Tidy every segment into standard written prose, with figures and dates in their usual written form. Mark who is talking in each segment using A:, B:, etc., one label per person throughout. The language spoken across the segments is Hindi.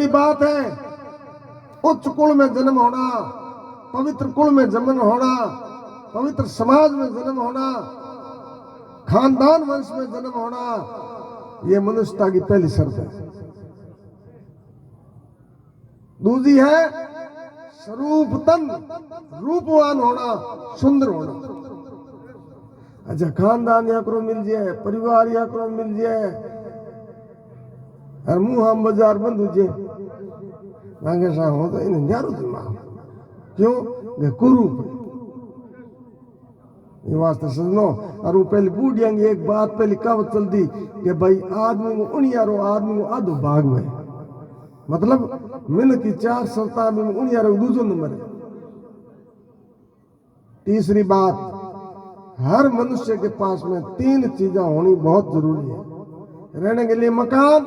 A: पहली बात है उच्च कुल में जन्म होना, पवित्र कुल में जन्म होना, पवित्र समाज में जन्म होना, खानदान वंश में जन्म होना, यह मनुष्यता की पहली शर्त है। दूसरी है स्वरूप तन, रूपवान होना, सुंदर होना। अच्छा खानदान याकरो मिल जाए, परिवार याकरो मिल जाए और मुंह हम बाजार बंद हो जाए मांगे सा हो तो इन्हें न्यारो दिमाग क्यों वे कुरूप ये वास्ते सजनो। और वो पहले बूढ़ियांगे एक बात पहले कहावत चलती कि भाई आदमी को उनियारो आदमी को आधो भाग में, मतलब मिन की चार सत्ता में उनियारो दूसरो नंबर है। तीसरी बात, हर मनुष्य के पास में तीन चीजें होनी बहुत जरूरी है। रहने के लिए मकान,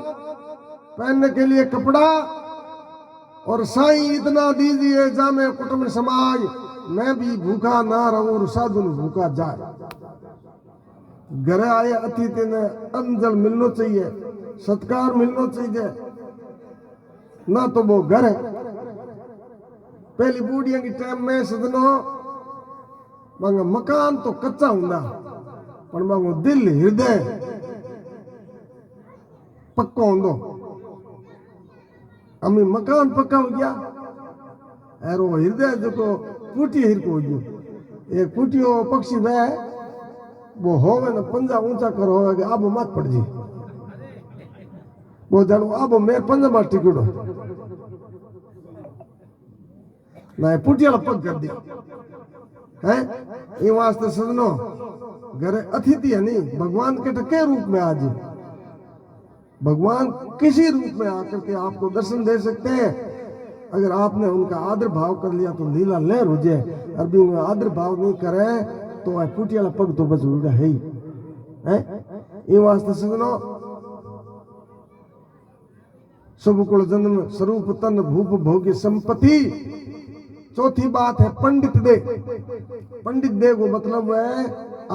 A: पहनने के लिए कपड़ा, और साईं इतना दीजिए जामे कुटुंब समाज मैं भी भूखा ना रहूं और साधु भूखा जाए। घर आए अतिथि ने अन्न जल मिलना चाहिए, सत्कार मिलना चाहिए, ना तो वो घर है। पहली बूढ़िया की टाइम में सदनो मांगा मकान तो कच्चा होंदा पर मांगो दिल हृदय पक्को होंदो। अमी मकान पक्का हो गया और वो हृदय जो को कुटी हिरको हो गयो। एक कुटियो पक्षी वह वो होवे न पंजा ऊंचा कर होवे कि आबो मत पड़ जी वो जानो आबो मेरे पंजा मार टिकड़ो ना पुटिया पग कर दिया है। ये वास्ते सजनो घरे अतिथि है नहीं भगवान के टके रूप में आज भगवान किसी रूप में आकर के आपको दर्शन दे सकते हैं। अगर आपने उनका आदर भाव कर लिया तो लीला लहर हो जाए, और भी आदर भाव नहीं करे तो पुटिया पग तो बस उड़ा है ही है। ये वास्ते सजनो शुभ कुल जन्म स्वरूप तन भूप भोगी संपत्ति। चौथी बात है पंडित दे। पंडित दे को मतलब है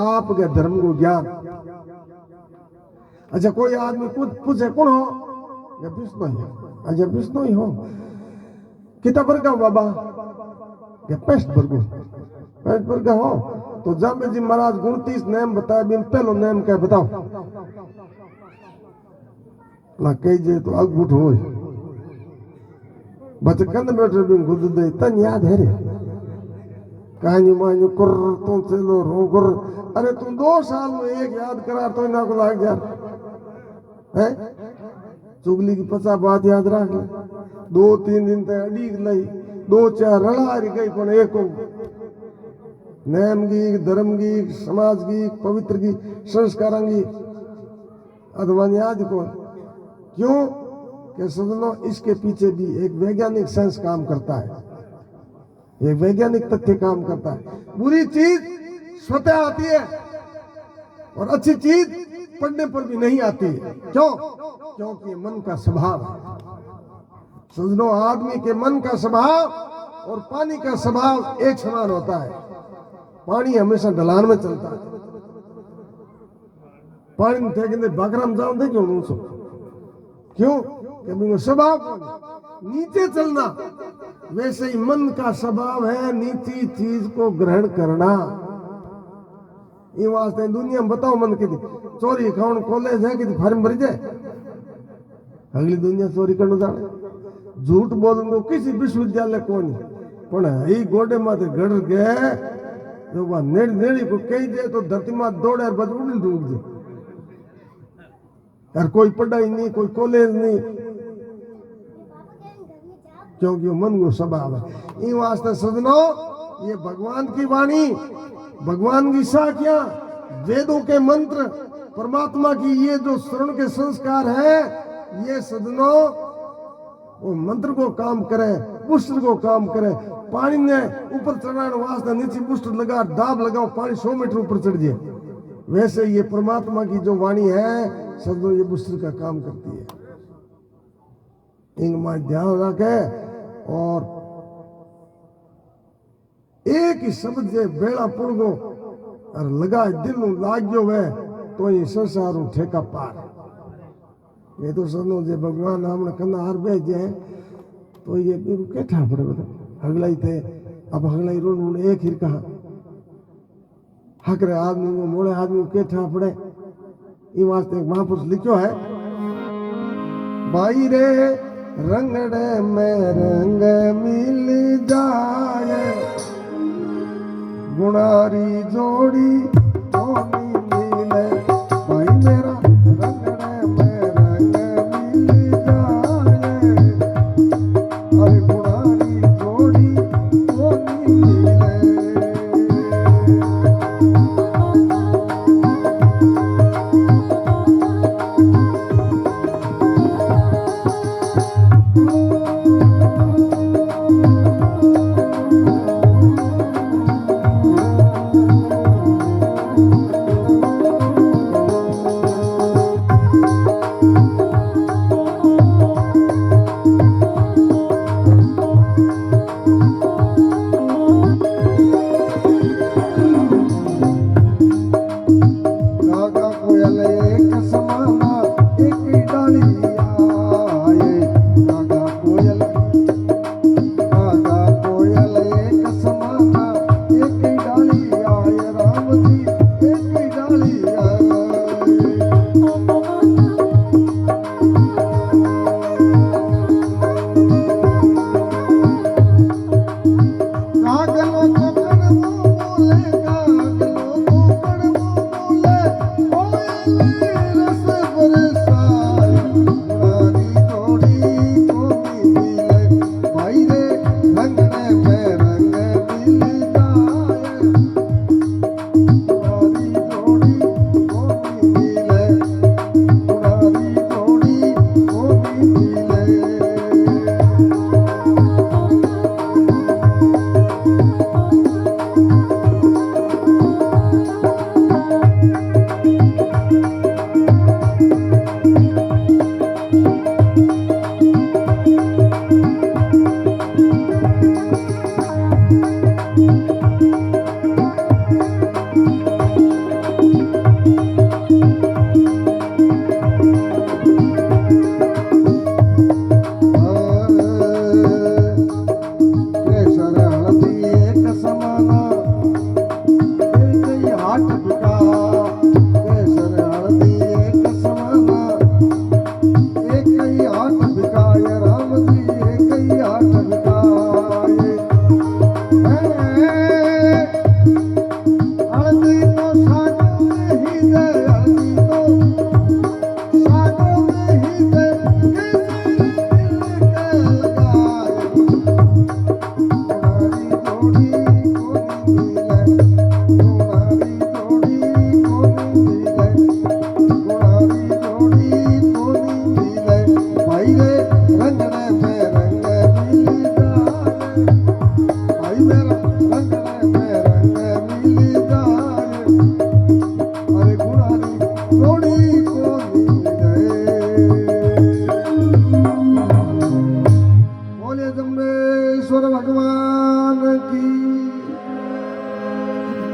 A: आपके धर्म को ज्ञान। अच्छा कोई आदमी कुछ पूछे कौन हो या विष्णु ही। अच्छा विष्णु ही हो कितना वर्ग बाबा या पेस्ट वर्ग हो तो जामे जी महाराज 29 नेम बताया बिन पहलो नेम क्या बताओ ना कही जे तो अगुठ हो बच कंद बैठे बिन गुद दे तन याद है रे कहानी मानी कुर तुम चलो रो कुर। अरे तुम 2 साल में एक याद करा तो ना को लाग यार है। चुगली की 50 बात याद रख ले 2-3 दिन तक अड़ीक लाई 2-4 रड़ा गई पर एक नेम की धर्म की समाज की पवित्र की संस्कार की अधवान याद को क्यों कि सजनो इसके पीछे भी एक वैज्ञानिक साइंस काम करता है, एक वैज्ञानिक तथ्य काम करता है। बुरी चीज स्वतः आती है और अच्छी चीज पढ़ने पर भी नहीं आती है। क्यों? क्योंकि मन का स्वभाव है। सजनो आदमी के मन का स्वभाव और पानी का स्वभाव एक समान होता है। पानी हमेशा ढलान में चलता है। पानी में फेंकने बागराम जाओ दे क्यों नहीं सो क्यों कि स्वभाव नीचे चलना। वैसे ही मन का स्वभाव है नीची चीज को ग्रहण करना। ये वास्ते दुनिया में बताओ मन की चोरी खान कॉलेज है कि फार्म भर जाए अगली दुनिया चोरी करने जाने झूठ बोलने किसी विश्वविद्यालय को नहीं पण ही गोडे माथे गड़ गए जो वह नेड़ी को कही दे तो धरती माँ दौड़े बज उड़ डूब जाए। यार कोई पढ़ाई नहीं कोई कॉलेज नहीं क्योंकि मन को स्वभाव है। इन वास्ते सजनो ये भगवान की वाणी भगवान की साखियां वेदों के मंत्र परमात्मा की ये जो शरण के संस्कार है ये सदनो वो मंत्र को काम करे पुष्ट को काम करे। पानी ने ऊपर चढ़ाने वास्ते नीचे पुष्ट लगा दाब लगाओ पानी 100 मीटर ऊपर चढ़ जाए। वैसे ये परमात्मा की जो वाणी है सदनो ये पुष्ट का काम करती है। इनमें ध्यान रखे और एक ही शब्द जे बेड़ा पुड़ गो और लगा दिल लाग गयो वे तो ये संसार ठेका पार। ये तो सदनो जे भगवान हमने कंदा हार भेज जाए तो ये बिरु केठा पड़े बता हगलाई थे अब हगलाई रोड एक हिर कहा हकरे आदमी को मोड़े आदमी केठा पड़े ये वास्ते एक महापुरुष लिखो है भाई रे रंगड़े में रंग मिल जाए गुणारी जोड़ी कोनी मिले भाई मेरा रंगड़े में रंग मिल जाए अरे गुणारी जोड़ी कोनी मिले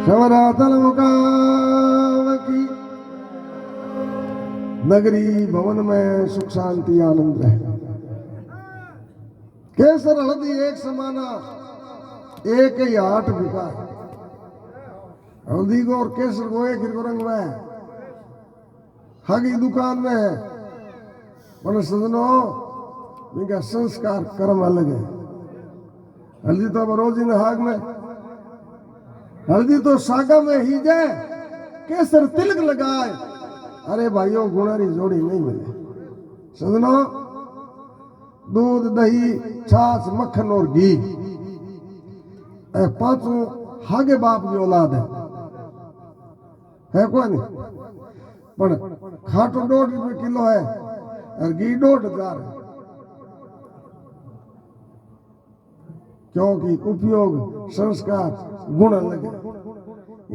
A: सवरातल मुकाम की नगरी भवन में सुख शांति आनंद रहे। केसर हल्दी एक समाना एक ही आठ बिका हल्दी को और केसर को एक ही रंग में हगी दुकान में है पर सजनो इनका संस्कार कर्म अलग है। हल्दी तो अब रोज इन हाग में हल्दी तो सागा में ही जाए केसर तिलक लगाए। अरे भाइयों गुणारी जोड़ी नहीं मिले सजनो। दूध दही छाछ मक्खन और घी पांचों हागे बाप की औलाद है कोई नहीं पर खाटो 1.5 रुपये किलो है और घी 2,500 है क्योंकि उपयोग संस्कार गुण अलग है।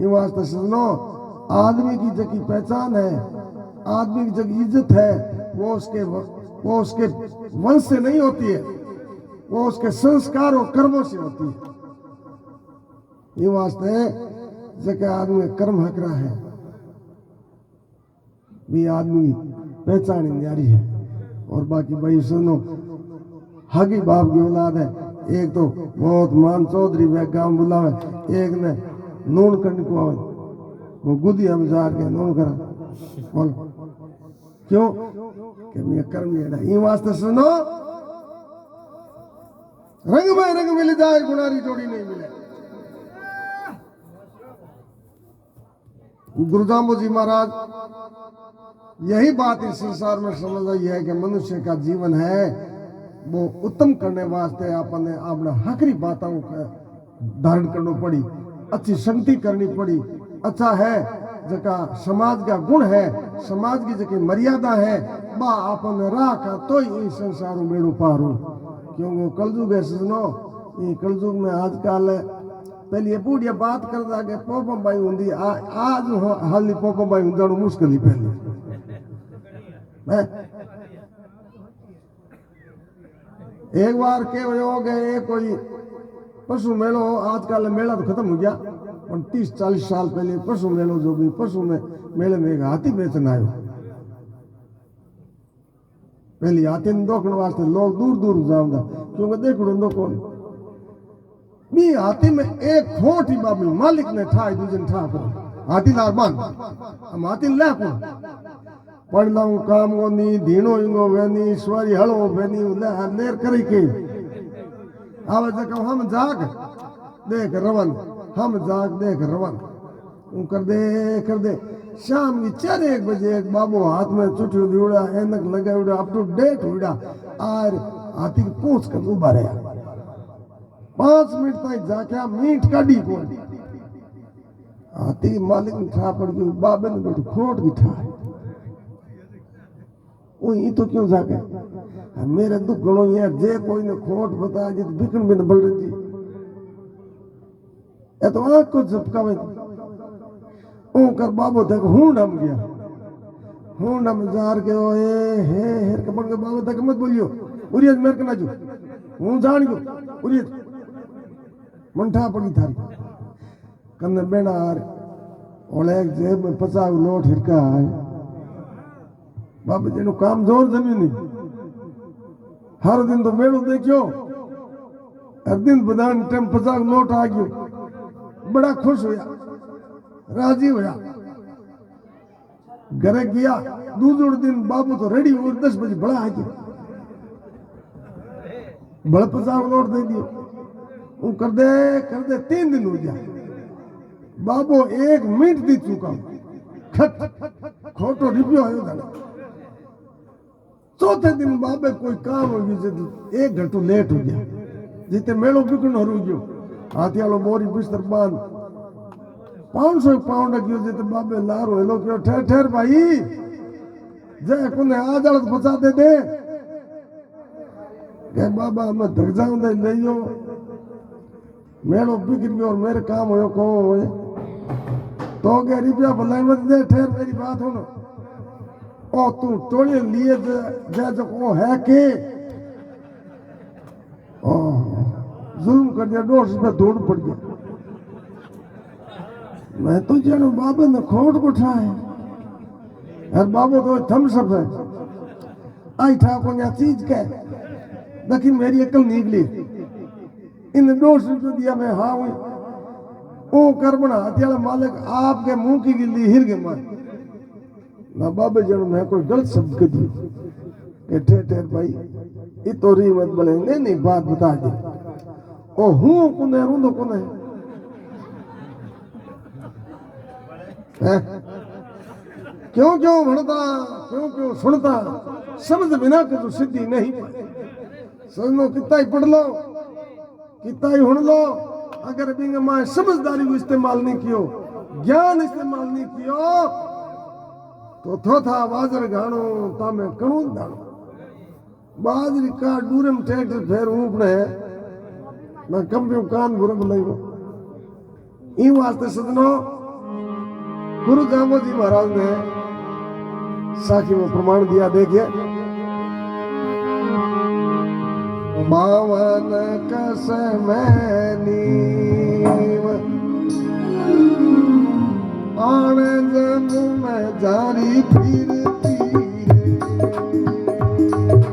A: ये वास्ते सुनो आदमी की जगह पहचान है आदमी की जगह इज्जत है वो उसके वंश से नहीं होती है वो उसके संस्कार और कर्मों से होती है। ये वास्ते जगह आदमी कर्म हकरा है भी आदमी पहचान न्यारी है। और बाकी भाई सुनो, हगी बाप की औलाद है। एक तो बहुत मान चौधरी वे गांव बुलावे, एक ने नून करने को आवे, वो गुदी हम जा के नून करा। बोल क्यों कि मैं कर्म लेना ई वास्ते सुनो, रंग में रंग मिल जाए गुनारी जोड़ी नहीं मिले। गुरु दामो जी महाराज यही बात इस संसार में समझ रही है कि मनुष्य का जीवन है वो उत्तम करने वास्ते आपने अपना हकरी बातों का धारण करना पड़ी, अच्छी संगति करनी पड़ी। अच्छा है जका समाज का गुण है, समाज की जकी मर्यादा है, बा आपने राखा तो ही इस संसार में बेड़ू पार हो। क्योंकि कलयुग है सुनो, ये कलयुग में आजकल पहले बूढ़िया बात करता कि पोपम भाई होंगी, आज हाली पोपम भाई होंगे मुश्किल ही पहले एक बार के हो गए कोई पशु मेलो, आजकल मेला तो खत्म हो गया, और 30-40 साल पहले पशु मेलो जो भी पशु में मेले में एक हाथी बेचन आयो। पहले हाथी ने देखने वास्ते लोग दूर दूर जाऊंगा, क्योंकि देखो दो कौन मी हाथी में एक खोट ही बाबू मालिक ने ठाई दूजन ठा को हाथी लार बांध हम हाथी ले को पढ़ लाऊं काम को नी धीनो इंगो वेनी स्वरी हलो वेनी ले नेर करी के आवे जको हम जाग देख रवन, हम जाग देख रवन कर दे शाम की 4-1 बजे एक बाबू हाथ में चुटू दिवड़ा ऐनक लगा उड़ा अप टू डेट उड़ा और हाथी की पूंछ कर उभा रहा 5 मिनट तक जाके मीट काढ़ी को हाथी मालिक ने ठा पड़ गई, बाबे ने बेटू खोट की ठा वो ये तो क्यों जाके मेरे दुख गणो ये जे कोई ने खोट बता जी तो बिकन भी न बल रही जी ए तो आंख को झपकावे ओ कर बाबू तक हूं डम गया, हूं डम जार के ओए हे हेर के बन के बाबू तक मत बोलियो उरियत मेरे के ना जो हूं जान गयो उरियत मंठा पड़ी थारी कन्ने बेना आर ओले जेब में 50 नोट हिरका है बाबू जी नु काम जोर जमीन हर दिन तो मेड़ो देखियो, हर दिन बदान टाइम 50 नोट आ गयो, बड़ा खुश होया राजी होया। घरे गया दूसरे दिन बाबू तो रेडी हो 10 बजे बड़ा आ गया, बड़ा 50 नोट दे दियो। वो कर दे 3 दिन हो गया, बाबू 1 मिनट दी चुका खट खोटो रिपियो आयो था। चौथे दिन बाबे कोई काम हो गई 1 घंटो लेट हो गया, जिते मेलो बिकन हो गयो हाथी वालो बोरी बिस्तर बांध 500 पाउंड गयो जिते बाबे लारो हेलो क्यों ठहर ठहर भाई जय कुने आ जाल तो बचा दे के बाबा मैं धक जाऊं दे लियो मेलो बिगड़ गयो और मेरे काम होयो को होए तो के रुपया भलाई मत दे ठहर मेरी बात सुनो ओ तू टोले लिए जो ओ है के ओ जुल्म कर दिया 200 रुपया दौड़ पड़ गया। मैं तो जानो बाबे ने खोट को ठाए यार बाबू तो थम्सअप है आई ठा को ना चीज के लेकिन मेरी अकल निकली इन 200 रुपये दिया मैं हाँ हुई ओ कर बना हथियाला मालिक आपके मुंह की गिल्ली हिर गए मार ना बाबे जन मैं कोई गलत शब्द कर दी ठेर ठेर भाई इतोरी मत बोले नहीं बात बता दे ओ हूं कुने रूंदो कुने क्यों क्यों भणता क्यों क्यों सुनता समझ बिना के तो सिद्धि नहीं समझो कितना ही पढ़ लो कितना ही हुन लो अगर बिंग मां समझदारी को इस्तेमाल नहीं कियो ज्ञान इस्तेमाल नहीं कियो तो थोथा बाजर गाणो तामे कणु दाणो बाजरी का डूरम ट्रैक्टर फेर ऊपने मैं कंप्यू कान गुरब नहीं हो ई वास्ते सदनो गुरु दामो जी महाराज ने साखी में प्रमाण दिया देखिए बावन कसमैनी आनंद में जारी फिरती है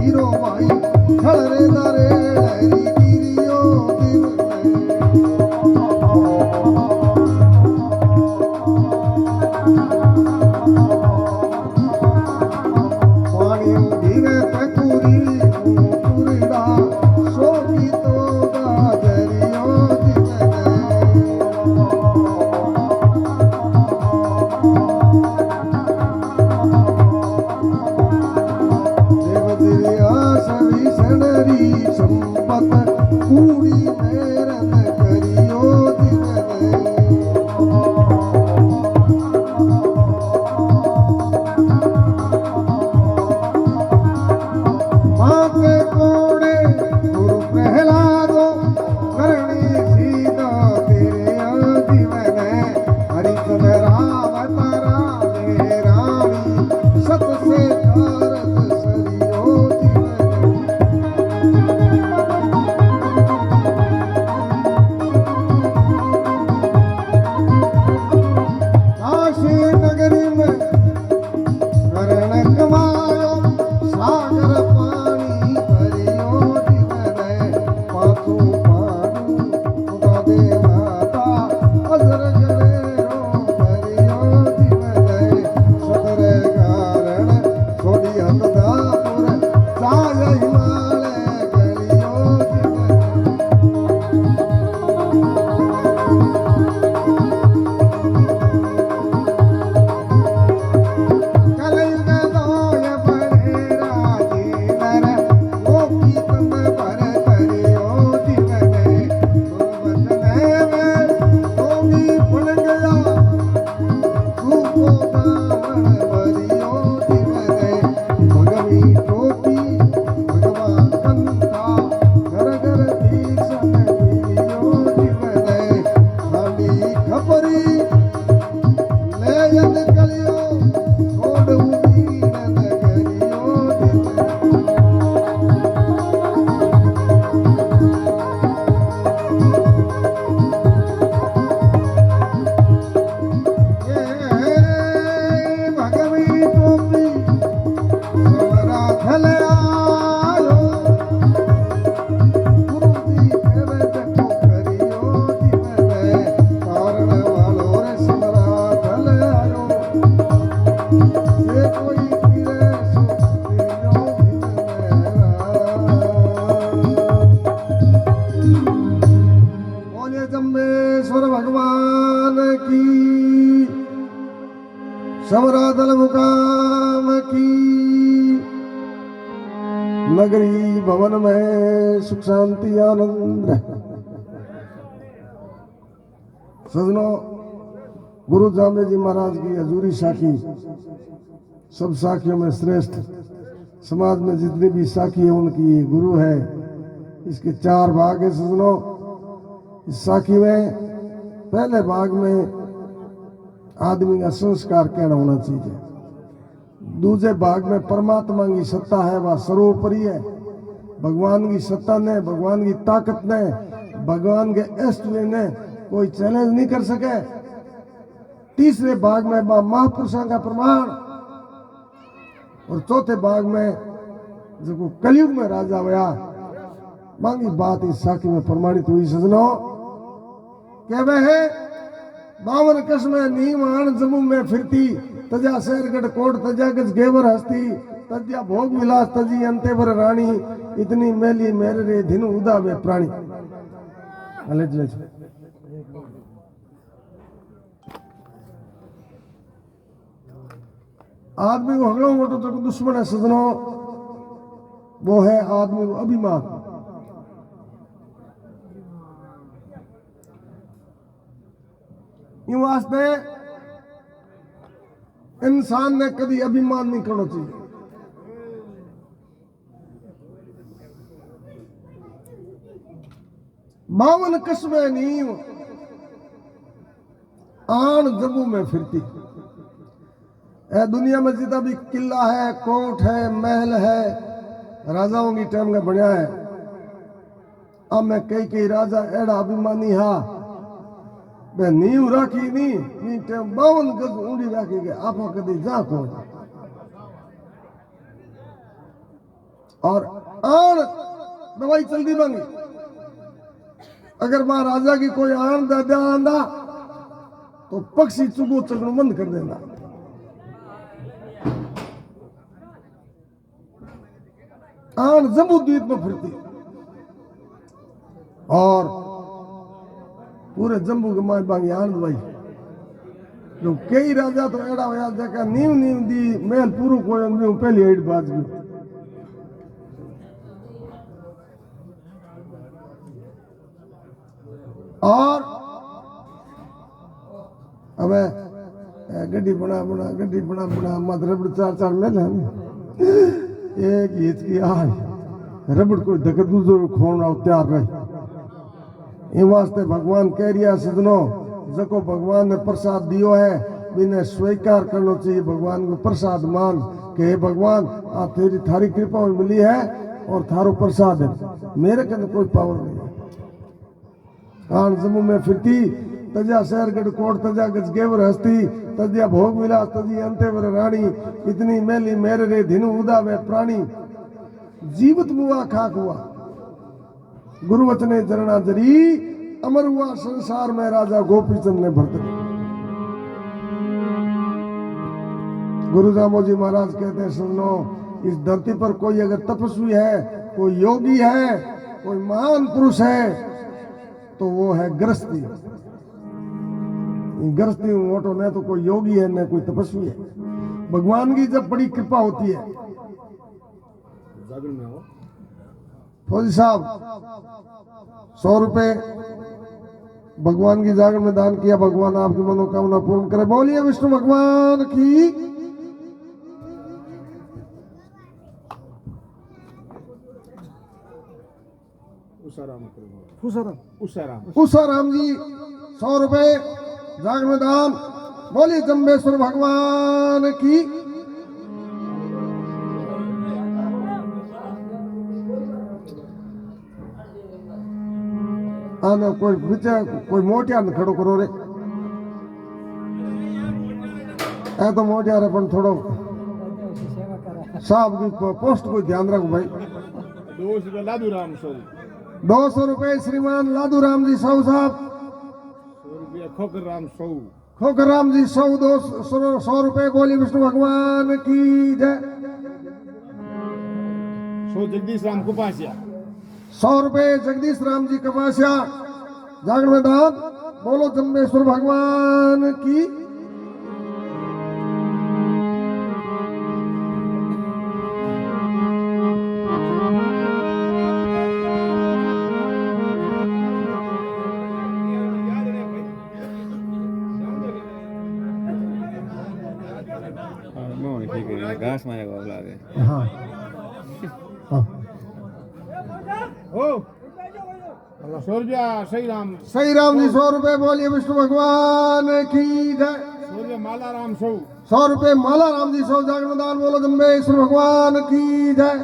A: हीरो भाई खड़रे दारे डहरी गिरियो दिन पानी भीगे तकुरी कुरीड़ा सोकी तो गाजरियो दिन संपत कूड़ी मेरन करियो दिन माँ के कोड़े गुरु प्रहलादो करणी सीधा तेरे जीवन हरिचंद रावत रामे रामी सत से कारत सरियो समरादल मुकाम की नगरी भवन में सुख शांति आनंद सजनों गुरु जामे जी महाराज की हजूरी साखी सब साखियों में श्रेष्ठ समाज में जितनी भी साखी है उनकी गुरु है। इसके 4 भाग है सजनों। इस साखी में पहले भाग में आदमी का संस्कार कहना होना चाहिए। दूसरे भाग में परमात्मा की सत्ता है, वह सर्वोपरि है। भगवान की सत्ता ने, भगवान की ताकत ने, भगवान के ऐश्वर्य ने कोई चैलेंज नहीं कर सके। तीसरे भाग में महापुरुषों का प्रमाण और चौथे भाग में जो कलयुग में राजा हुआ मांगी बात इस साखी में प्रमाणित हुई सजनों। क्या वह है 52 कसमें नीम आन जमू में फिरती तजा शेरगढ़ कोट तजा गज घेवर हस्ती तजा भोग विलास तजी अंतेवर रानी इतनी मेली मेरे रे दिन उदावे प्राणी। आदमी को हगड़ो मोटो तो दुश्मन है सजनों, वो है आदमी को अभिमान। इन वास्ते इंसान ने कभी अभिमान नहीं करना चाहिए। बावन कस्बे नींव आन जबू में फिरती। ए दुनिया में जितना भी किला है, कोट है, महल है, राजाओं की टाइम का बढ़िया है। अब मैं कई राजा एड़ा अभिमानी हा मैं नींव राखी नहीं 52 गज ऊंडी राखी गए आप कदी जा को और आन दवाई चलती मांगी। अगर महाराजा की कोई आन दादा आंदा तो पक्षी चुगो चगड़ू बंद कर देना। आन जम्बू द्वीप में फिरती और पूरे जम्बू के माए बांगी आन दवाई। जो कई राजा तो एड़ा होया जका नीम नीम दी महल पूरो कोई नीम पहली हेड बाज गई। और हमें गड्डी बना मत रबड़ चार चार में एक हिच की आज रबड़ कोई धक दूसरो खोना तैयार रहे। इन वास्ते भगवान कह रिया सजनो जको भगवान ने प्रसाद दियो है बिने स्वीकार करना चाहिए। भगवान को प्रसाद मान के हे भगवान आ तेरी थारी कृपा में मिली है और थारो प्रसाद है, मेरे के अंदर कोई पावर नहीं है। आन जम्मू में फिरती तजा शहर गढ़कोट तजा गजगेवर हस्ती तजा भोग विलास तजी अंतेवर रानी इतनी मेली मेरे रे धिनु उदा वे प्राणी जीवित मुआ खाक हुआ गुरु वचने जरना जरी अमर हुआ संसार में राजा गोपीचंद ने भरत। गुरु दामोजी महाराज कहते हैं सुनो इस धरती पर कोई अगर तपस्वी है, कोई योगी है, कोई महान पुरुष है तो वो है गृहस्थी। गृहस्थी मोटो न तो कोई योगी है न कोई तपस्वी है। भगवान की जब बड़ी कृपा होती है। फौजी साहब 100 रुपए भगवान की जागरण में दान किया, भगवान आपकी मनोकामना पूर्ण करे। बोलिए विष्णु भगवान की। उषाराम जी 100 रुपए जागरण में दान। बोलिए जम्बेश्वर भगवान की। आना कोई बिचा कोई मोटिया न खड़ो करो रे ऐ तो मोटिया रे पण थोड़ो साहब की पोस्ट को ध्यान रखो भाई।
B: 200 लादूराम सौ
A: 200 रुपए श्रीमान लादूराम जी सौ साहब।
B: 100 रुपया खोकराम सौ
A: खोकराम जी 100 रुपए। बोली विष्णु भगवान की जय।
B: 100 जगदीश राम कुपासिया
A: 100 रुपए जगदीश राम जी कपासिया जागरण में दान। बोलो जम्बेश्वर भगवान की।
C: घास मारे लागे।
A: हाँ हाँ
B: 100 रुपया सही
A: राम जी 100 रुपए। बोलिए विष्णु भगवान की जय।
B: 100 रुपया माला राम सौ
A: 100 रुपए माला राम जी 100 जागरण दान। बोलो जम्बेश्वर भगवान की जय।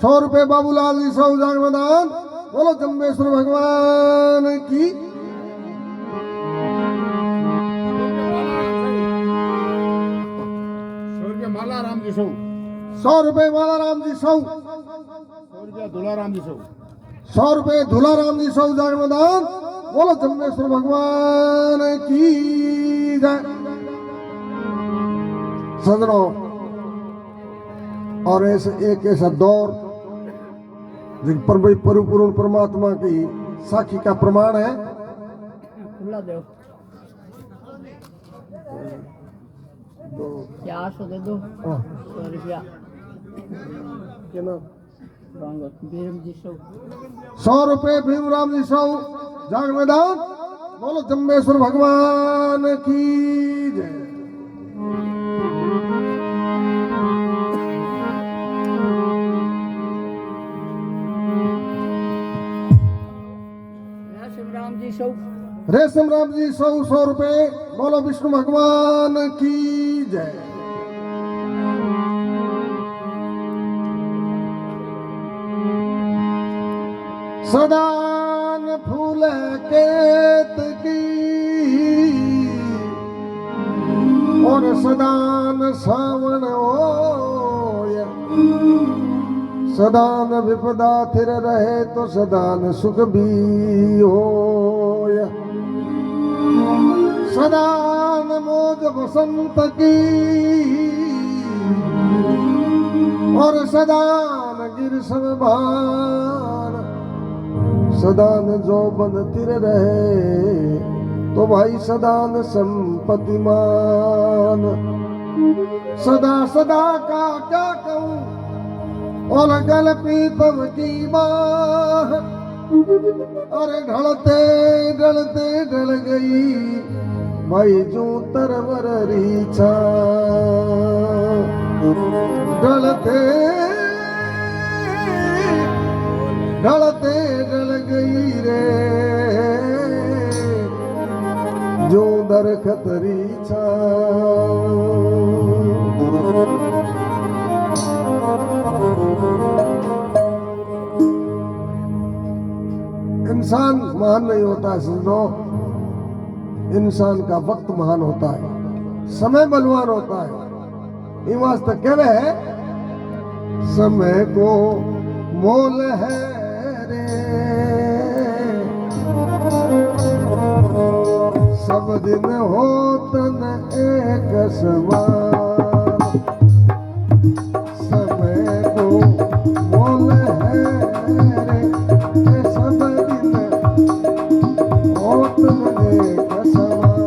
A: 100 रुपए बाबूलाल जी 100 जागरण दान। बोलो जम्बेश्वर भगवान की। 100 रुपए माला राम जी 100।
B: 100 रुपया धुला राम जी 100।
A: 100 रुपए धुला राम जी 100 जागरण दान। बोलो जम्बेश्वर भगवान की जय। सजनों और ऐसे एक ऐसा दौर जिन पर भाई परिपूर्ण परमात्मा की साखी का प्रमाण है।
D: क्या 100 दे दो 100 रुपया। भीम जी 100।
A: 100 रुपए भीमराम जी 100 जागरण में दान। बोलो जम्बेश्वर भगवान की जय। रेशम राम जी 100 रुपए। बोलो विष्णु भगवान की जय। सदान फूल केत की और सदान सावन ओय सदा न विपदा थिर रहे तो सदा न सुख भी होय। सदा न मौज बसंत की और सदा न गिर समभान। सदा न जोबन तिर रहे तो भाई सदा न संपत्तिमान। सदा सदा का क्या कहूँ और गल पीतम की बाह। अरे ढलते ढलते ढल गई भाई जू तरवर रीछा। ढलते ढलते ढल गई रे जो दरखत रीछा। इंसान महान नहीं होता है समझो। इंसान का वक्त महान होता है, समय बलवान होता है। ये वास्ते कहवे है समय को मोल है रे। सब दिन होत न एक समान। समय को मोल है रे। सब दिन होत न एक समान।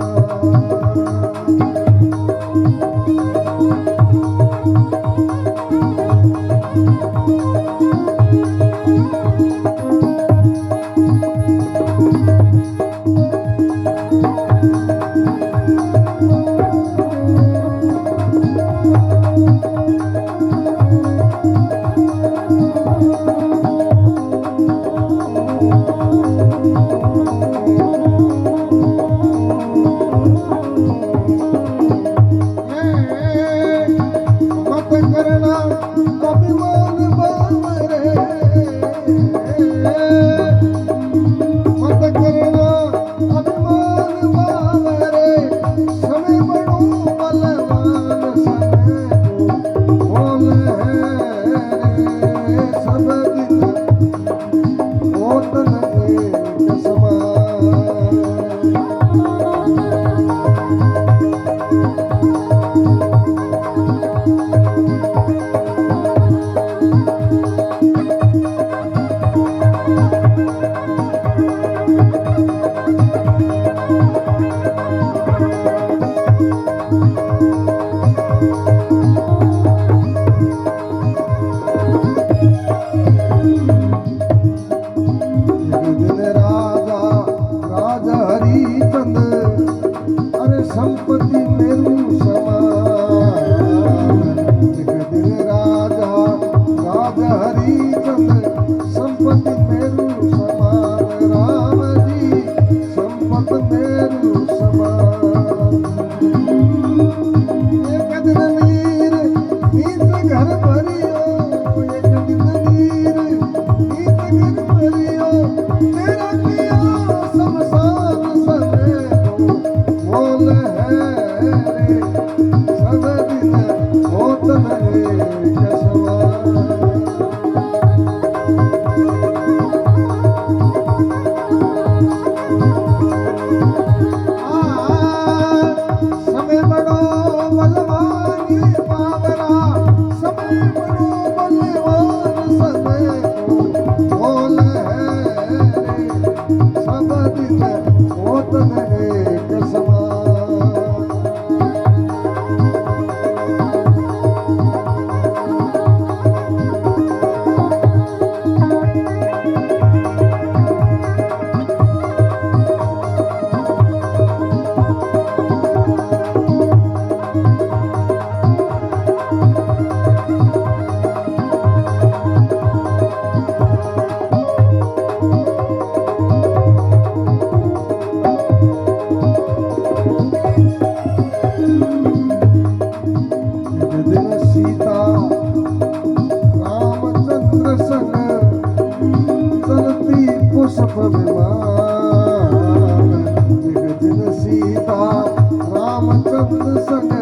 A: रामचंद्र संग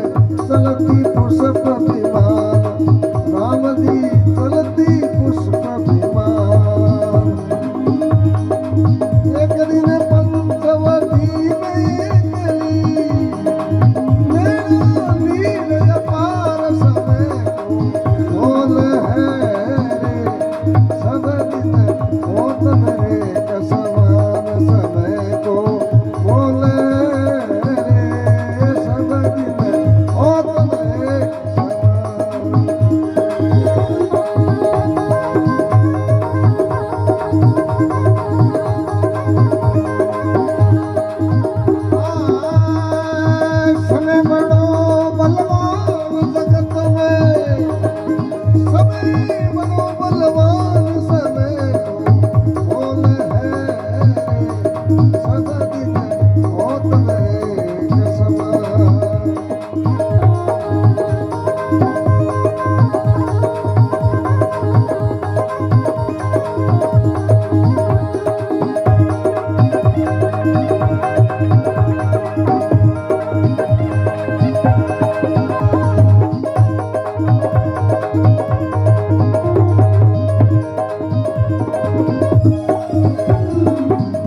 A: चलती पुष्प विमान। राम जी चलती पुष्प विमान एक दिन पंचवटी में गई मेरा नील अपार समय को बोल है रे सब दिन होत रहे कसमान समय को बोल रे सब दिन होत रहे समय बड़ो बलवान जगत में समय बड़ो बलवान समय को बोल है सदा दिन होत रहे कसमान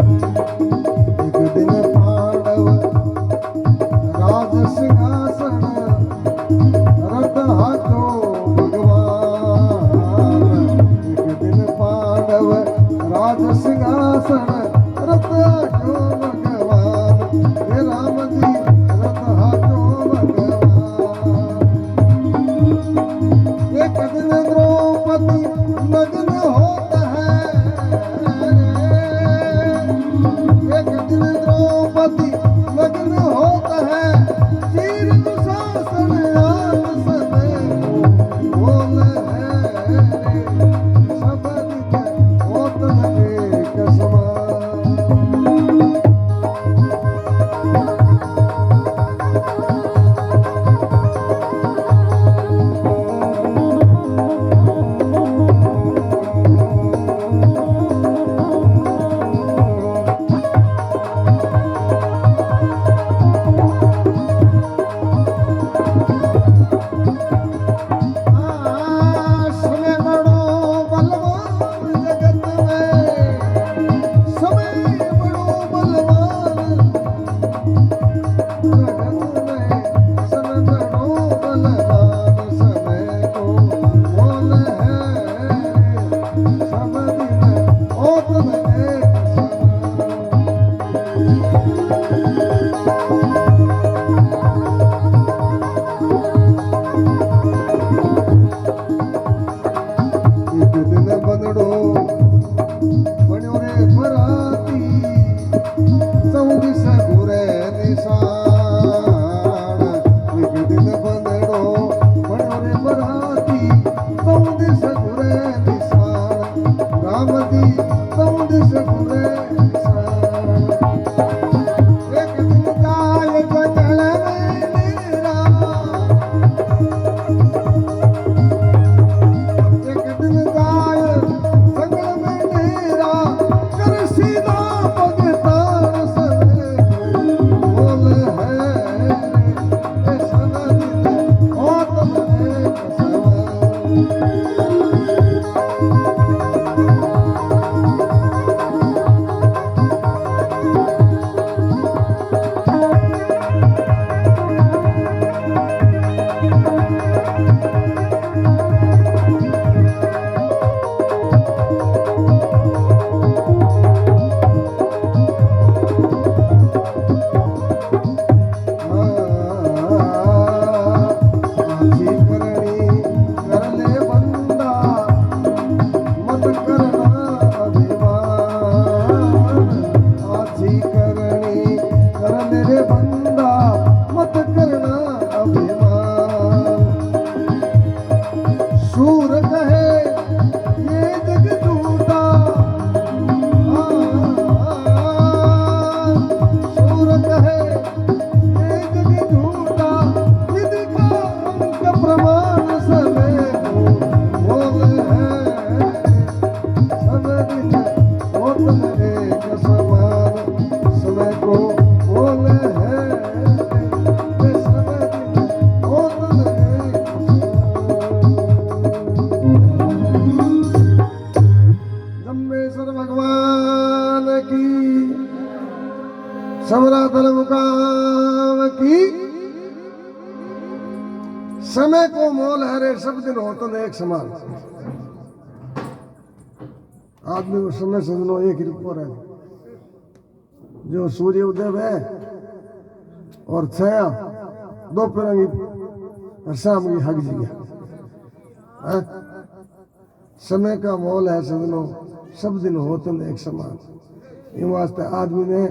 A: एक दिन पांडव राज सिंहासन रथ हाथो भगवान एक दिन पांडव राज सिंहासन रथ हाथो भगवान हे राम जी रथ हाथो भगवान एक दिन द्रौपदी नग्न होता है एक दिन द्रौपदी नग्न होता है चीर दुशासन आन समय बोल है सब दिन होत लगे कसमान समय बड़ो बलवान जगत में समय बड़ो बलवान जगत में समय बड़ो बलवान समय को बोल है सब दिन होत रहे कसमान एक दिन बनड़ो बण्यो रे फराती चौदिस घुरे निशान एक दिन बनड़ो बण्यो रे फराती चौदिस घुरे निशान राम जी चौदिस घुरे निशान एक दिन जाय जंगल में मेरा एक दिन जाय धरातल मुकाम की समय को मोल है रे सब दिन होतन एक समान। आदमी को समय सजनो एक ही रुपो रहे। जो सूर्य उदय है और छाया दोपहर की और शाम की हक जी गया। समय का मोल है सजनो सब दिन होतन एक समान। इन वास्ते आदमी ने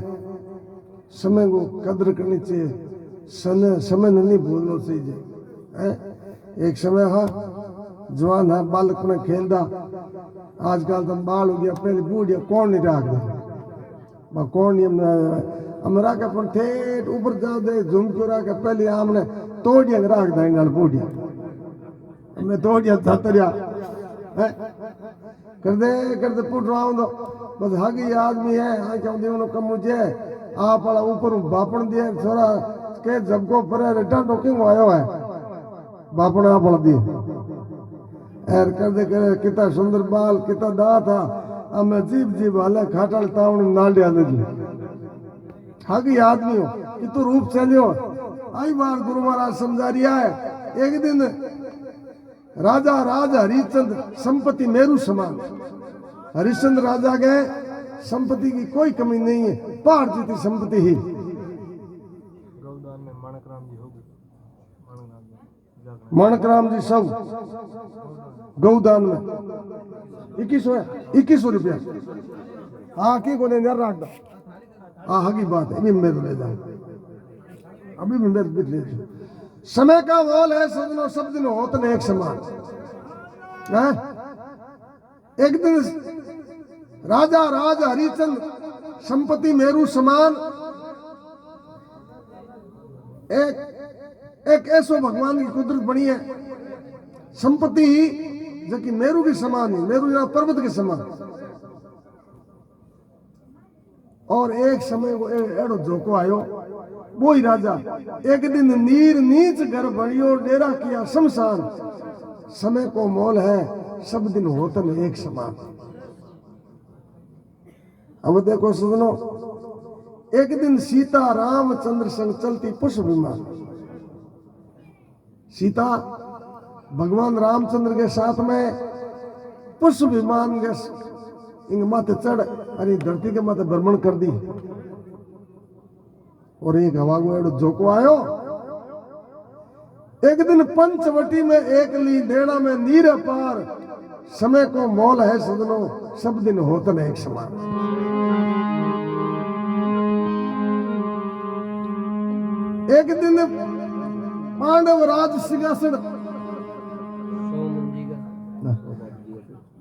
A: समय को कदर करनी चाहिए। समय नहीं भूलना चाहिए। एक समय हा जवान है बालक ने खेलदा, आजकल तो बाल हो गया, पहले बूढ़िया कौन नहीं राखदा, कौन नहीं हम राखे पर ठेठ ऊपर जा दे झुम क्यों राखे, पहले हमने तोड़िया राखदा इन बूढ़िया मैं तोड़िया धतरिया करते पुट रहा हूं। बस हगी आदमी है हाँ क्यों कम मुझे आप वाला ऊपर बापन दिए थोड़ा के जबको पर रिटर्न टोकिंग आयो है बापन आप वाला दिए एर करते करे कितना सुंदर बाल कितना दांत था। अब मैं जीप जीप हाले खाटल तावण नालिया दे दी हगी आदमी हो कि तू रूप चलियो। आई बार गुरु महाराज समझा रिया है। एक दिन राजा राज हरिश्चंद्र संपत्ति मेरू समान। हरिश्चंद्र राजा गए, संपत्ति की कोई कमी नहीं है, पहाड़ जितनी संपत्ति ही। माणकराम जी सब गौदान में 2100 रुपया। हाँ की को नहीं रख दो। हाँ हकी बात है अभी मेरे ले जाओ, अभी मेरे बिट ले जाओ। समय का मोल है सजनो सब दिन होतन एक समान। एक दिन राजा राज हरिचंद्र संपत्ति मेरू समान। एक ऐसो भगवान की कुदरत बनी है संपत्ति ही जो कि मेरू के समान है, मेरू या पर्वत के समान। और एक समय को एड़ो झोंको आयो वो ही राजा। एक दिन नीर नीच घर बनियो डेरा किया शमशान। समय को मोल है सब दिन होतन एक समान। अब देखो सुनो, एक दिन सीता रामचंद्र संग चलती पुष्प विमान। सीता भगवान रामचंद्र के साथ में पुष्प विमान के इंग माथे चढ़ अरे धरती के माथे भ्रमण कर दी। और एक हवा को एडो झोंको आयो। एक दिन पंचवटी में एक ली डेड़ा में नीर पार। समय को मोल है सजनो सब दिन होतन एक समान। एक दिन पांडव राज सिंहासन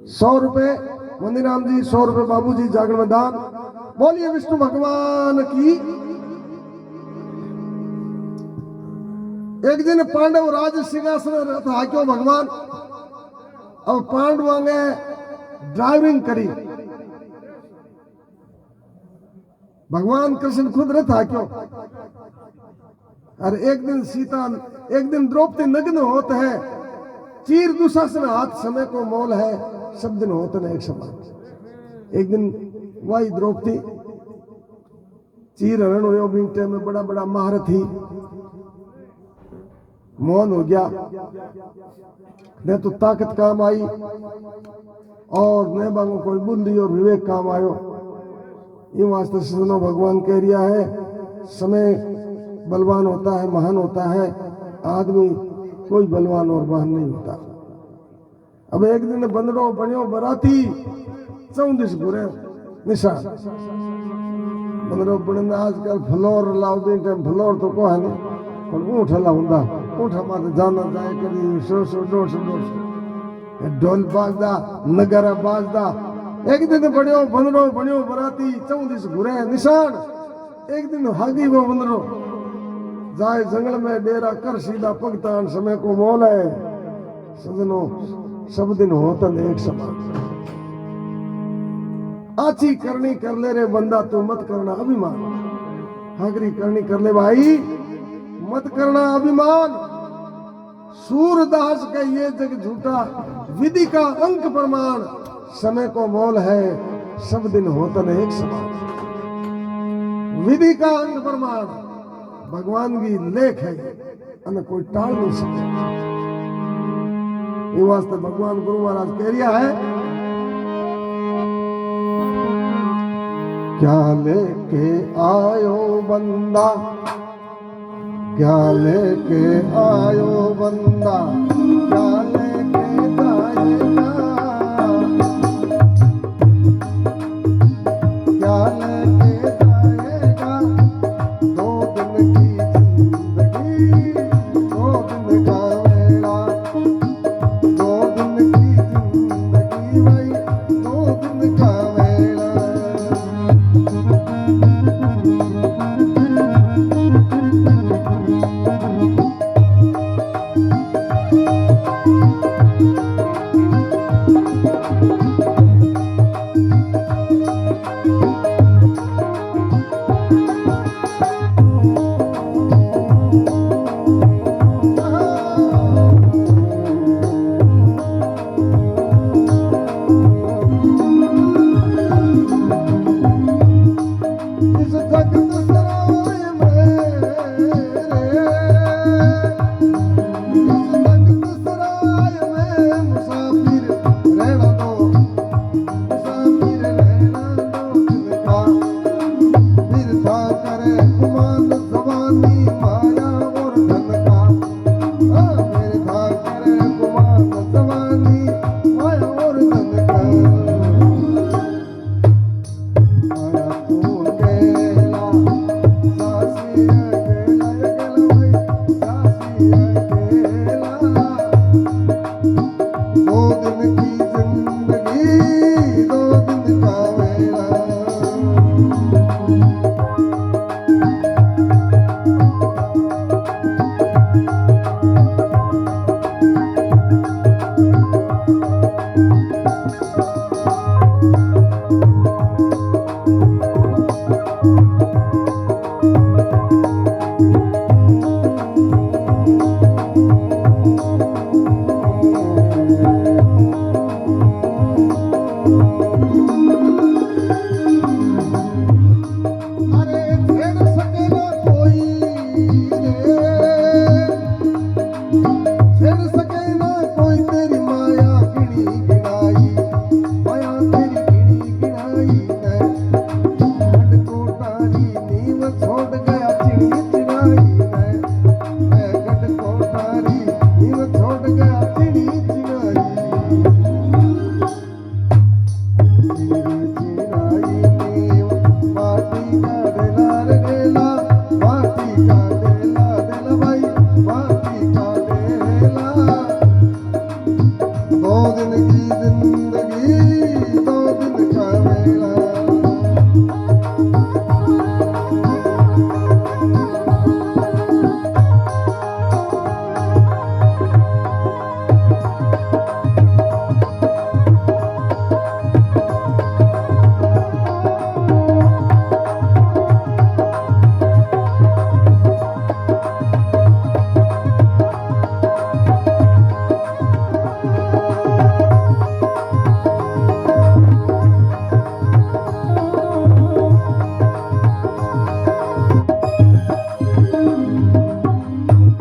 A: 100 रुपए मंदिराम जी, 100 रुपए बाबू जी जागरण में दान। बोलिए विष्णु भगवान की। एक दिन पांडव राज सिंहासन था क्यों भगवान। अब पांडवों ने ड्राइविंग करी, भगवान कृष्ण खुद रहा था क्यों। और एक दिन सीता, एक दिन द्रौपदी नग्न होते हैं, चीर दुशासन हाथ। समय को मोल है सब दिन होते न एक समान। एक दिन वही द्रौपदी चीर हरण हुए बिंटे में बड़ा बड़ा महारथी मौन हो गया। न तो ताकत काम आई और न बांगो कोई बुद्धि और विवेक काम आयो। ये वास्ते सुनो भगवान कह रिया है समय बलवान होता है, महान होता है, आदमी कोई बलवान और महान नहीं होता। अब एक दिन बंदरो बनियो बराती 34 बुरे निशान। बंदरो बने आजकल फ्लोर लाओ बेटे, फ्लोर तो को है नहीं और ऊँट हला हुंदा, ऊँट हमारे जाना जाए कभी 100 ढोल बाजदा नगारा बाजदा। एक दिन बनियो बंदरो बनियो बराती 34 बुरे निशान। एक दिन हागी वो बंदरो जाए जंगल में डेरा कर सीधा पगतान। समय को मोल है सजनो सब दिन होतन एक समान। आची करनी कर ले रे बंदा तू मत करना अभिमान। हागरी करनी कर ले भाई मत करना अभिमान। सूरदास का ये जग झूठा विधि का अंक प्रमाण। समय को मोल है सब दिन होतन एक समान। विधि का अंग प्रमाण भगवान की लेख है અને કોઈ टाल नहीं सके। ये वास्ते भगवान गुरु महाराज कह रिया है, क्या लेके आयो बंदा, क्या लेके आयो बंदा, क्या लेके जाएगा, क्या लेके जाएगा, दो दिन की जिंदगी, दो दिन का वेला, दो दिन की जिंदगी भाई, दो दिन का वेला। इस जगत सराय में इस जगत सराय में मुसाफिर रहना दो, मुसाफिर रहना दो दिल का, बिरथा करे गुमान जवानी माया और धन का, बिरथा करे गुमान जवानी माया और धन का। माया तू अकेला, सासी अकेला, अकेला भाई, सासी अकेला, दो दिन की जिंदगी, दो दिन का वेला। अरे छेड़ सके ना कोई रे, छेड़ सके ना कोई तेरी माया गिनी गिनाई, माया तेरी गिनी गिनाई ने, गढ़ कोठारी नींव छोड़ गया चिड़ी चिड़ाई ने, मैं गढ़ कोठारी नींव छोड़ गया चिड़ी चिड़ाई। चिड़ी चिड़ाई नींव माटी का डेला रे डेला, माटी का डेला डेला भाई, माटी का डेला, दो दिन की जिंदगी, दो दिन का वेला।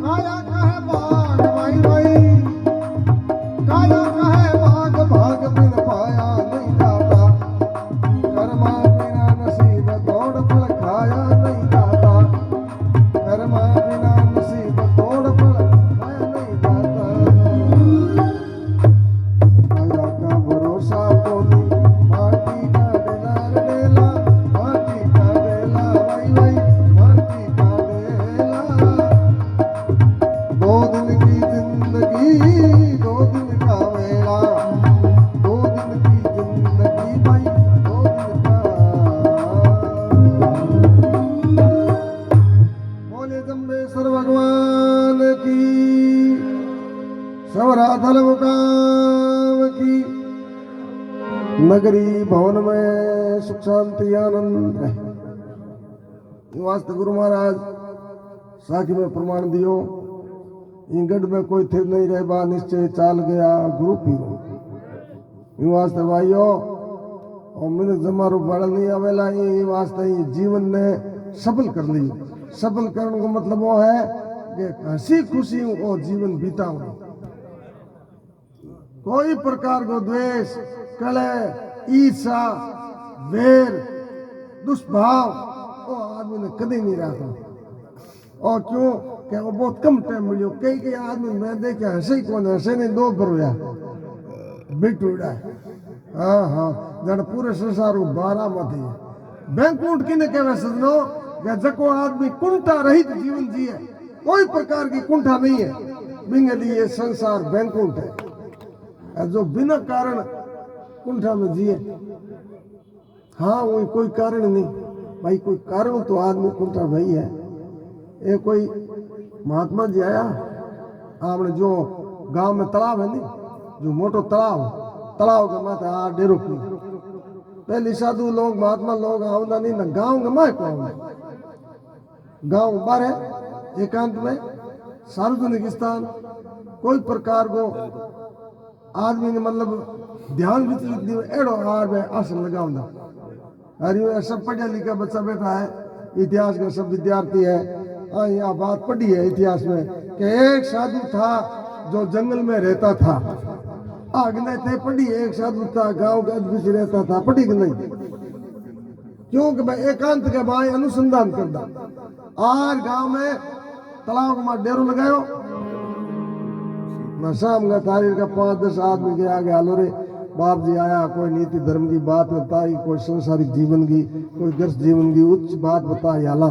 A: काया कहे बाग भाई भाई, काया कहे बाग भाग बिन पाया नहीं जाता, कर्मा बिना नसीब तोड़ फल खाया नहीं जाता, कर्मा बिना नसीब तोड़ फल खाया नहीं जाता। काया का भरोसा कोनी, माटी का डेला रे डेला, माटी का डेला भाई भाई, माटी का डेला, दो दिन की जिंदगी, दो दिन का वेला, दो दिन की जिंदगी भाई, दो दिन का। बोले जम्बेश्वर भगवान की, सवराधल मुकाम की, नगरी भवन में सुख शांति आनंद रहे। ये वास्ते गुरु महाराज साखी में प्रमाण दियो, इंगड़ में कोई थिर नहीं रहे बा, निश्चय चाल गया गुरु पीरो। इन वास्ते भाइयों और मैंने जमारो बड़ नहीं आवेला, ये वास्ते ये जीवन ने सफल कर लियो। सफल करने का मतलब वो है कि हंसी खुशी वो जीवन बीताऊं, कोई प्रकार को द्वेष, कलह, ईर्षा, वेर, दुष्भाव वो आदमी ने कभी नहीं रखा। और क्यों कि वो बहुत कम टाइम मिलियो। कई कई आदमी मैं देखे हंसे ही कौन हंसे नहीं दो पर हुआ बिट उड़ा है। हाँ हाँ जन पूरे संसार को 12 मत है बैंकुट की ने कहवे सजनो कि जको आदमी कुंठा रहित जीवन जिए, कोई प्रकार की कुंठा नहीं है, बिंगे लिए संसार बैंकुट है। और जो बिना कारण कुंठा में जिए, हाँ वो कोई कारण नहीं भाई, कोई कारण तो आदमी कुंठा भाई है। ये कोई महात्मा जी आया आपने जो गांव में तालाब है नहीं, जो मोटो तालाब के माथे आ डेरो की पहले साधु लोग महात्मा लोग आउंदा नहीं ना गांव के माए को गांव बाहर है एकांत में सार्वजनिक स्थान, कोई प्रकार को आदमी ने मतलब ध्यान विचलित नहीं एड़ो हार में आसन लगाऊंगा। अरे सब पढ़ा लिखा बच्चा बैठा है, इतिहास का सब विद्यार्थी है। यहाँ बात पढ़ी है इतिहास में कि एक साधु था जो जंगल में रहता था। आगे थे पढ़ी, एक साधु था गांव के अद्भुत रहता था, पढ़ी कि नहीं? क्योंकि भाई एकांत के भाई अनुसंधान करता। आज गांव में तालाब में डेरो लगायो ना, शाम का तारीख का 5-10 आदमी के आगे हालो रे बाप जी आया, कोई नीति धर्म की बात बताई, कोई संसारिक जीवन की, कोई दर्श जीवन की उच्च बात बताई आला।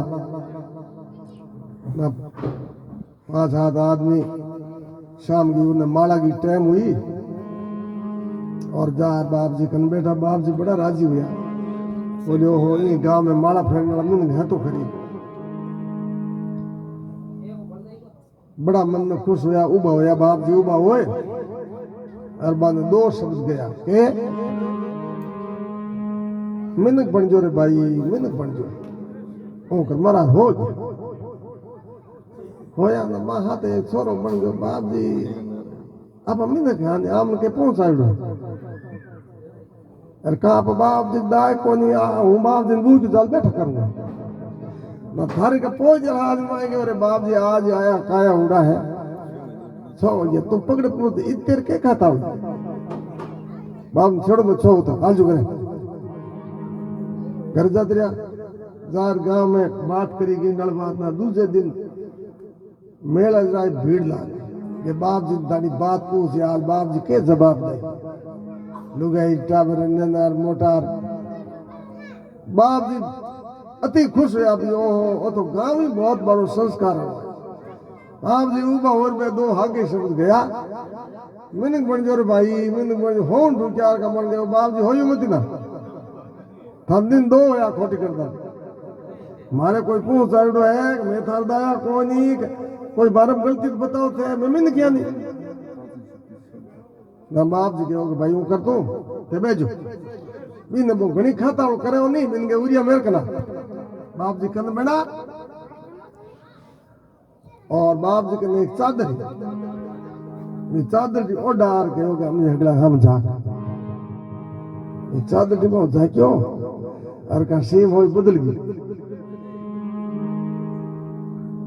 A: 5-7 आदमी शाम की उन्हें माला की टाइम हुई और जा बाप जी कन बैठा। बाप जी बड़ा राजी हुआ, बोले हो ये गांव में माला फेरने वाला मिल है तो खरी। बड़ा मन में खुश होया, उबा होया, बाप जी उबा होए और बाद में 2 शब्द गया के मिनक बन जो रे भाई, मिनक बन जो ओ कर महाराज हो गया होया ना मां हाथ एक छोरो बन गयो। बाप जी अब हम नहीं ध्यान आम के पहुंचायो और कहा बाप जी दाय को नहीं हूँ बाप दिन बूझ जाल बैठा करूंगा ना थारे का पहुंच आदमी आएंगे। अरे बाप जी आज आया काया उड़ा है छो ये तुम पकड़ पूछ इतर के खाता हूँ बाप छोड़ में छो था आज करे घर जात रहा जार गांव में बात करी गई नल बात ना। दूसरे दिन मेला जाए भीड़ लागे ये बाप जी दानी बात पूछ यार बाप जी के जवाब दे लुगाई टावर ननार मोटार। बाप जी अति खुश हुआ भी ओ तो गांव ही बहुत बड़ो संस्कार है। बाप जी उबा और में 2 हागे शब्द गया मिनक बन जो रे भाई, मिनक बन जो होन रुचार का मन गयो। बाप जी होयो मत ना हम दिन 2 या खोटी करता मारे कोई पूछ आड़ो है मैं थार दाया कोनी कोई बारम गलती तो बताओ थे मैं मैंने किया नहीं ना। बाप जी कहो भाई वो कर तू ते बेजो मैंने वो घनी खाता वो करे नहीं मैंने उरिया मेरे कना बाप जी कन बेड़ा और बाप जी कने एक चादर ये चादर की ओडार के हो गया मुझे अगला हम जा ये चादर की बहुत जा क्यों और का सेम हो बदल गई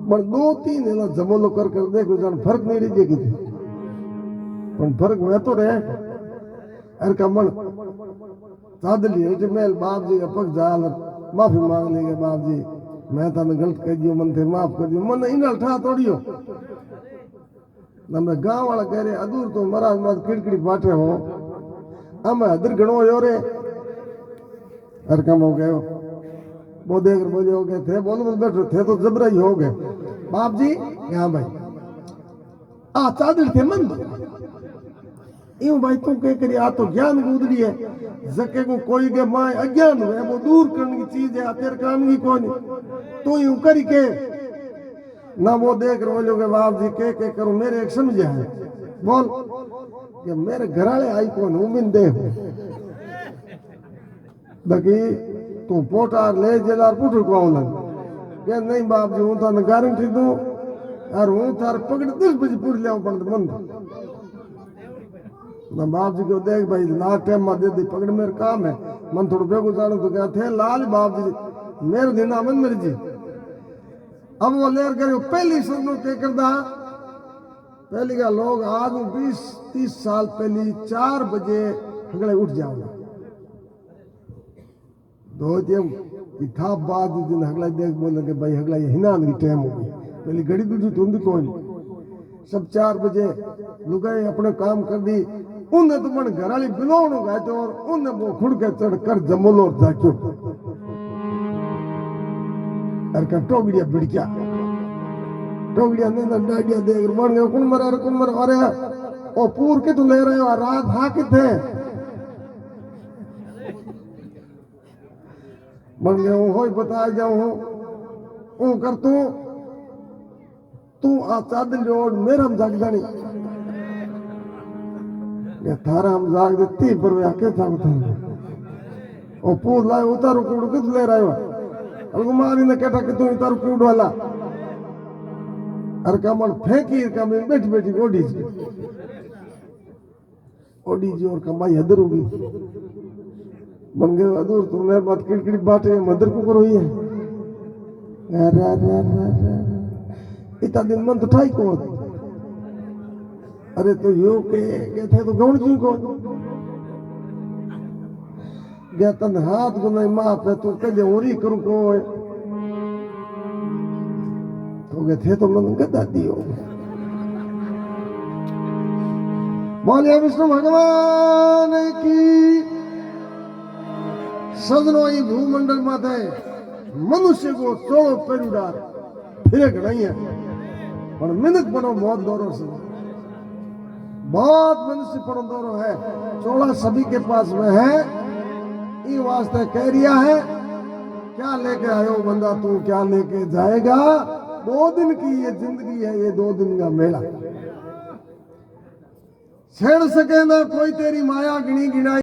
A: पर 2-3 एला जमोलो कर देखो जान फर्क नहीं रही कि पण फर्क मैं तो रहे अर का मन चादर लिए जब मैं बाप जी का पग जाल माफी मांग लेंगे बाप जी मैं तने गलत कह दियो मन थे माफ कर दियो मन इन ठा तोड़ियो नमे गांव वाला कह रहे अदूर तो महाराज मत किड़किड़ी बाटे हो हम अदर गणो यो रे हर कम हो गयो वो देख बोले हो गए थे बोलो बोल बैठो थे तो जबरा ही हो गए। बाप जी यहाँ भाई आ चादर थे मन यूं भाई तू कह करी आ तो ज्ञान गुदरी है जके को कोई के माए अज्ञान है वो दूर करने की चीज है तेरे काम की कौन तू यूं करी के ना वो देख बोलो के बाप जी के करूं मेरे एक समझे है बोल कि मेरे घर वाले आई कौन उमिन दे बाकी तू पोटार ले जेलार पुटर को लग के नहीं बाप जी हूं थाने गारंटी दूं और हूं थार पकड़ 10 बजे पुर ले पण मन ना बाप जी को देख भाई लास्ट टाइम में दे दी पकड़ मेरे काम है मन थोड़ा बेगो जानो तो क्या थे लाल बाप जी मेरे दिन अमन मेरे जी अब वो लेर करे पहली सुनो के करदा पहली का लोग आज 20-30 साल पहले 4 बजे हगले उठ जाओगे दो जब था बाद दिन हगला देख बोल के भाई हगला ये हिना की टाइम हो गई पहली घड़ी दूजी तो उनकी कोई सब 4 बजे लुगाई अपने काम कर दी उन्हें तो मन घर वाली बिलोण गए तो और उन्हें वो खुड़ के चढ़ कर जमुल और जाक्यो अर का टोगड़िया बिड़किया टोगड़िया ने डाडिया देख बन गए कौन मरा अरे ओ पूर के तो ले रहे हो रात हा किथे बन गए हो बता जाऊं ओ कर तू आ चादर जोड़ मेरा हम जागदा नहीं ये थारा हम जाग देती पर वे आके था ओ पूर लाए उतारो कूड़ कित ले रहे हो अलगुमारी ने कहता कि तू उतारो कूड़ वाला अर कमल फेंकी कम बैठ बैठी ओडी जी और कमाई हदर होगी बन गए अदूर तुमने बात किड़किड़ी बात है मदर को करो ही है इतना दिन मन तो ठाई को अरे तो यो के थे तो गौण जी को गया तन हाथ गुनाई मां पे तू कदे ओरी करू को तो गए थे तो मन गदा दियो बोलिए विष्णु भगवान की सदनो ई भूमंडल माथे मनुष्य को चोड़ो पेरुडार फिर नहीं है पर मिनट बनो बहुत दौरों से बहुत मनुष्य पर दौरों है चोड़ा सभी के पास में है ये वास्ते कह रिया है क्या लेके आयो बंदा तू क्या लेके जाएगा 2 दिन की ये जिंदगी है ये 2 दिन का मेला छेड़ सके ना कोई तेरी माया गिनी गिनाई